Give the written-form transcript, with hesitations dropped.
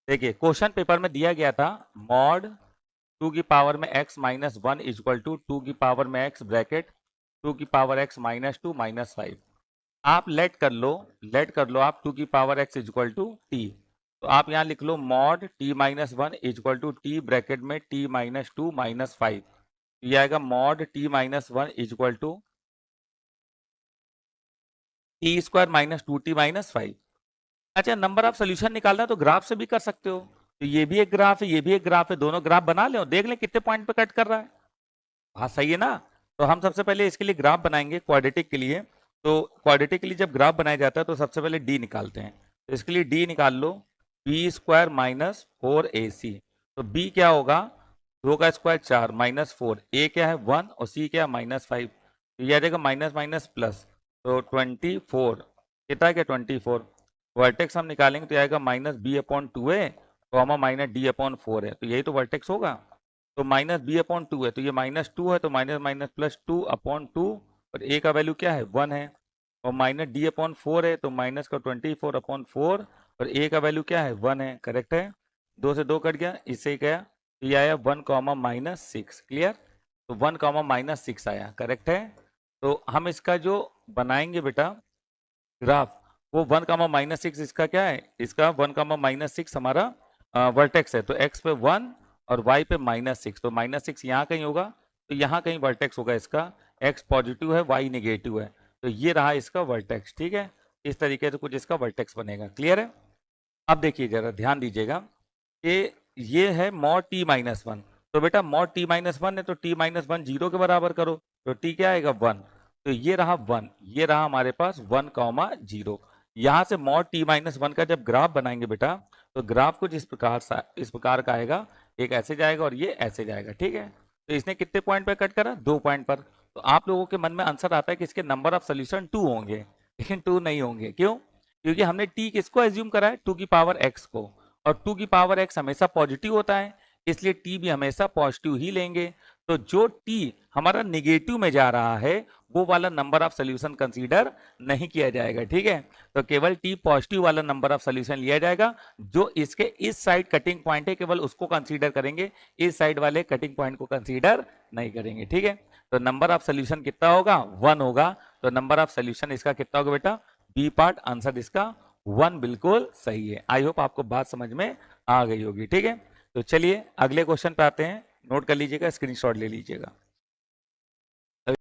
देखिए question paper में दिया गया था मॉड 2 की पावर में x माइनस 1 इक्वल टू 2 की पावर में x ब्रैकेट 2 की पावर x माइनस 2 माइनस 5। आप लेट कर लो आप 2 की power x equal to T. तो आप यहाँ लिख लो mod t minus 1 equal to T bracket में t माइनस 2 माइनस 5। ये आएगा mod t minus 1 equal to T square minus 2t minus 5। अच्छा, नंबर ऑफ सोल्यूशन निकालना है तो ग्राफ से भी कर सकते हो। तो ये भी एक ग्राफ है, ये भी एक ग्राफ है, दोनों ग्राफ बना ले और देख ले कितने पॉइंट पे कट कर रहा है। हाँ सही है ना। तो हम सबसे पहले इसके लिए ग्राफ बनाएंगे क्वाड्रेटिक के लिए। तो क्वाड्रेटिक के लिए जब ग्राफ बनाया जाता है तो सबसे पहले डी निकालते हैं। तो इसके लिए डी निकाल लो, बी स्क्वायर माइनस 4ac। तो बी क्या होगा, 2 का स्क्वायर 4 माइनस 4, ए क्या है 1 और सी क्या है माइनस 5। तो ये आ जाएगा माइनस माइनस प्लस, तो 24 कितना है क्या 24। वर्टेक्स हम निकालेंगे तो आएगा minus B upon 2a comma minus D upon 4 है, तो यही तो वर्टेक्स होगा। तो माइनस बी अपॉन 2 है, तो ये माइनस 2 है, तो माइनस माइनस प्लस 2 अपॉन 2, और ए का वैल्यू क्या है 1 है। और माइनस डी अपॉन 4 है, तो माइनस का 24 अपॉन 4, और ए का वैल्यू क्या है 1 है। करेक्ट है, 2 से 2 कट गया, इससे क्या, तो ये आया 1 कॉमा माइनस 6। क्लियर, तो 1 कॉमा माइनस 6 आया। करेक्ट है। तो हम इसका जो बनाएंगे बेटा ग्राफ, वो 1 कामा माइनस 6 इसका क्या है, इसका 1 कामा माइनस 6 हमारा वर्टेक्स है। तो x पे 1 और y पे माइनस 6, तो माइनस 6 यहाँ कहीं होगा, तो यहाँ कहीं वर्टेक्स होगा इसका। x पॉजिटिव है, y नेगेटिव है, तो ये रहा इसका वर्टेक्स। ठीक है, इस तरीके से कुछ इसका वर्टेक्स बनेगा। क्लियर है। अब देखिए जरा ध्यान दीजिएगा कि ये है मॉड टी माइनस 1। तो बेटा मॉड टी माइनस 1 है, तो टी माइनस 1 जीरो के बराबर करो, तो टी क्या आएगा 1। तो ये रहा 1, ये रहा हमारे पास 1 कॉमा 0। यहाँ से मॉड टी माइनस 1 का जब ग्राफ बनाएंगे बेटा, तो ग्राफ कुछ इस प्रकार का आएगा, एक ऐसे जाएगा और ये ऐसे जाएगा। ठीक है, तो इसने कितने पॉइंट पर कट करा, 2 पॉइंट पर। तो आप लोगों के मन में आंसर आता है कि इसके नंबर ऑफ सोल्यूशन 2 होंगे, लेकिन 2 नहीं होंगे। क्यों, क्योंकि हमने t किसको एज्यूम करा है, 2 की पावर x को, और 2 की पावर x हमेशा पॉजिटिव होता है, इसलिए t भी हमेशा पॉजिटिव ही लेंगे। तो जो t हमारा निगेटिव में जा रहा है वो वाला नंबर ऑफ सोल्यूशन कंसीडर नहीं किया जाएगा। ठीक है, तो केवल t पॉजिटिव वाला नंबर ऑफ सोल्यूशन लिया जाएगा। जो इसके इस साइड कटिंग पॉइंट है केवल उसको कंसीडर करेंगे, इस साइड वाले कटिंग पॉइंट को कंसीडर नहीं करेंगे। ठीक है, तो नंबर ऑफ सोल्यूशन कितना होगा, 1 होगा। तो नंबर ऑफ सोल्यूशन इसका कितना होगा बेटा, बी पार्ट आंसर इसका 1 बिल्कुल सही है। आई होप आपको बात समझ में आ गई होगी। ठीक है, तो चलिए अगले क्वेश्चन पे आते हैं। नोट कर लीजिएगा, स्क्रीनशॉट ले लीजिएगा।